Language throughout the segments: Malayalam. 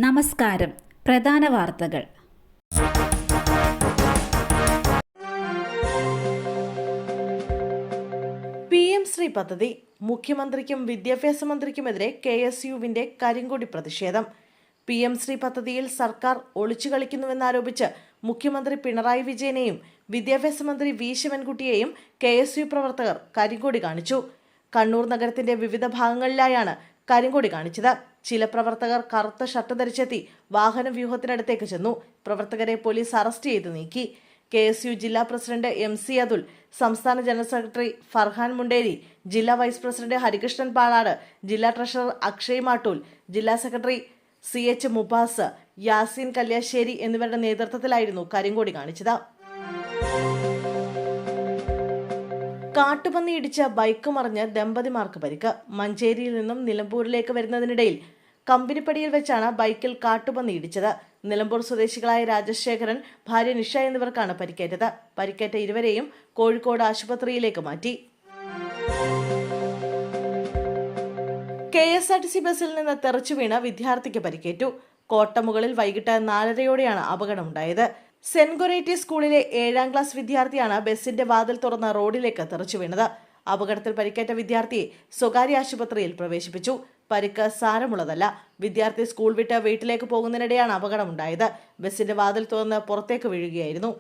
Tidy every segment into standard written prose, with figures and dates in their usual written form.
നമസ്കാരം. പ്രധാന വാർത്തകൾ. PM ശ്രീ പദ്ധതി മുഖ്യമന്ത്രിക്കും വിദ്യാഭ്യാസ മന്ത്രിക്കുമെതിരെ KSUവിന്റെ കരിങ്കൊടി പ്രതിഷേധം. PM ശ്രീ പദ്ധതിയിൽ സർക്കാർ ഒളിച്ചു കളിക്കുന്നുവെന്നാരോപിച്ച് മുഖ്യമന്ത്രി പിണറായി വിജയനെയും വിദ്യാഭ്യാസ മന്ത്രി V ശിവൻകുട്ടിയെയും KSU പ്രവർത്തകർ കരിങ്കൊടി കാണിച്ചു. കണ്ണൂർ നഗരത്തിന്റെ വിവിധ ഭാഗങ്ങളിലായാണ് കരിങ്കൊടി കാണിച്ചത്. ചില പ്രവർത്തകർ കറുത്ത ഷർട്ട് ധരിച്ചെത്തി വാഹന വ്യൂഹത്തിനടുത്തേക്ക് ചെന്നു. പ്രവർത്തകരെ പോലീസ് അറസ്റ്റ് ചെയ്ത് നീക്കി. KSU ജില്ലാ പ്രസിഡന്റ് MC അതുൽ, സംസ്ഥാന ജനറൽ സെക്രട്ടറി ഫർഹാൻ മുണ്ടേരി, ജില്ലാ വൈസ് പ്രസിഡന്റ് ഹരികൃഷ്ണൻ പാളാട്, ജില്ലാ ട്രഷറർ അക്ഷയ് മാട്ടൂൽ, ജില്ലാ സെക്രട്ടറി CH മുബാസ്, യാസീൻ കല്യാശ്ശേരി എന്നിവരുടെ നേതൃത്വത്തിലായിരുന്നു കരിങ്കൊടി കാണിച്ചത്. കാട്ടുപന്നി ഇടിച്ച ബൈക്ക് മറിഞ്ഞ് ദമ്പതിമാർക്ക് പരിക്ക്. മഞ്ചേരിയിൽ നിന്നും നിലമ്പൂരിലേക്ക് വരുന്നതിനിടയിൽ കമ്പനിപ്പടിയിൽ വെച്ചാണ് ബൈക്കിൽ കാട്ടുപന്നി ഇടിച്ചത്. നിലമ്പൂർ സ്വദേശികളായ രാജശേഖരൻ, ഭാര്യ നിഷ എന്നിവർക്കാണ് പരിക്കേറ്റത്. പരിക്കേറ്റ ഇരുവരെയും കോഴിക്കോട് ആശുപത്രിയിലേക്ക് മാറ്റി. KSRTC ബസ്സിൽ നിന്ന് തെറിച്ചു വീണ വിദ്യാർത്ഥിക്ക് പരിക്കേറ്റു. കോട്ടമുകളിൽ വൈകിട്ട് 4:30 അപകടമുണ്ടായത്. സെന്റ് ഗൊരേറ്റി സ്കൂളിലെ 7ാം ക്ലാസ് വിദ്യാർത്ഥിയാണ് ബസിന്റെ വാതിൽ തുറന്ന് റോഡിലേക്ക് തെറിച്ചു വീണത്. അപകടത്തിൽ പരിക്കേറ്റ വിദ്യാർത്ഥിയെ സ്വകാര്യ ആശുപത്രിയിൽ പ്രവേശിപ്പിച്ചു. പരിക്ക് സാരമുള്ളതല്ല. വിദ്യാർത്ഥി സ്കൂൾ വിട്ട് വീട്ടിലേക്ക് പോകുന്നതിനിടെയാണ് അപകടമുണ്ടായത്. ബസിന്റെ വാതിൽ തുറന്ന് പുറത്തേക്ക് വീഴുകയായിരുന്നു.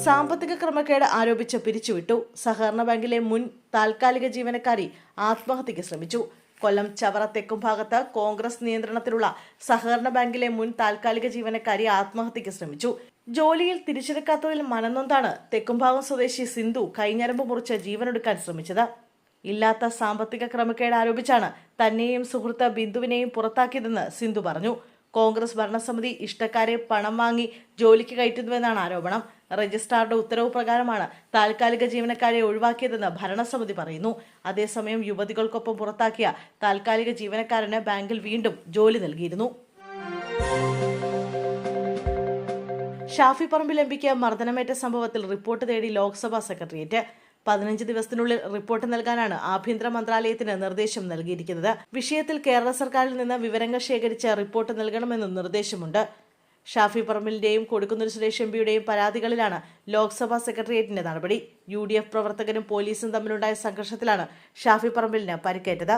സാമ്പത്തിക ക്രമക്കേട് ആരോപിച്ച് പിരിച്ചുവിട്ടു. സഹകരണ ബാങ്കിലെ മുൻ താൽക്കാലിക ജീവനക്കാരി ആത്മഹത്യയ്ക്ക് ശ്രമിച്ചു. കൊല്ലം ചവറ തെക്കുംഭാഗത്ത് കോൺഗ്രസ് നിയന്ത്രണത്തിലുള്ള സഹകരണ ബാങ്കിലെ മുൻ താൽക്കാലിക ജീവനക്കാരി ആത്മഹത്യയ്ക്ക് ശ്രമിച്ചു. ജോലിയിൽ തിരിച്ചെടുക്കാത്തതിൽ മനംനൊന്താണ് തെക്കുംഭാഗം സ്വദേശി സിന്ധു കൈഞ്ഞരമ്പ് മുറിച്ച് ജീവനൊടുക്കാൻ ശ്രമിച്ചത്. ഇല്ലാത്ത സാമ്പത്തിക ക്രമക്കേട് ആരോപിച്ചാണ് തന്നെയും സുഹൃത്ത് ബിന്ദുവിനെയും പുറത്താക്കിയതെന്ന് സിന്ധു പറഞ്ഞു. കോൺഗ്രസ് ഭരണസമിതി ഇഷ്ടക്കാരെ പണം വാങ്ങി ജോലിക്ക് കയറ്റുന്നുവെന്നാണ് ആരോപണം. രജിസ്ട്രാറുടെ ഉത്തരവ് പ്രകാരമാണ് താൽക്കാലിക ജീവനക്കാരെ ഒഴിവാക്കിയതെന്ന് ഭരണസമിതി പറയുന്നു. അതേസമയം യുവതികൾക്കൊപ്പം പുറത്താക്കിയ താൽക്കാലിക ജീവനക്കാരന് ബാങ്കിൽ വീണ്ടും ജോലി നൽകിയിരുന്നു. ഷാഫി പറമ്പിൽ MPക്ക് മർദ്ദനമേറ്റ സംഭവത്തിൽ റിപ്പോർട്ട് തേടി ലോക്സഭാ സെക്രട്ടേറിയറ്റ്. 15 ദിവസത്തിനുള്ളിൽ റിപ്പോർട്ട് നൽകാനാണ് ആഭ്യന്തര മന്ത്രാലയത്തിന് നിർദ്ദേശം നൽകിയിരിക്കുന്നത്. വിഷയത്തിൽ കേരള സർക്കാരിൽ നിന്ന് വിവരങ്ങൾ ശേഖരിച്ച് റിപ്പോർട്ട് നൽകണമെന്നും നിർദ്ദേശമുണ്ട്. ഷാഫി പറമ്പിലിന്റെയും കൊടിക്കുന്നിൽ സുരേഷ് MPയുടെയും പരാതികളിലാണ് ലോക്സഭാ സെക്രട്ടേറിയറ്റിന്റെ നടപടി. UDF പ്രവർത്തകരും പോലീസും തമ്മിലുണ്ടായ സംഘർഷത്തിലാണ് ഷാഫി പറമ്പിലിന് പരിക്കേറ്റത്.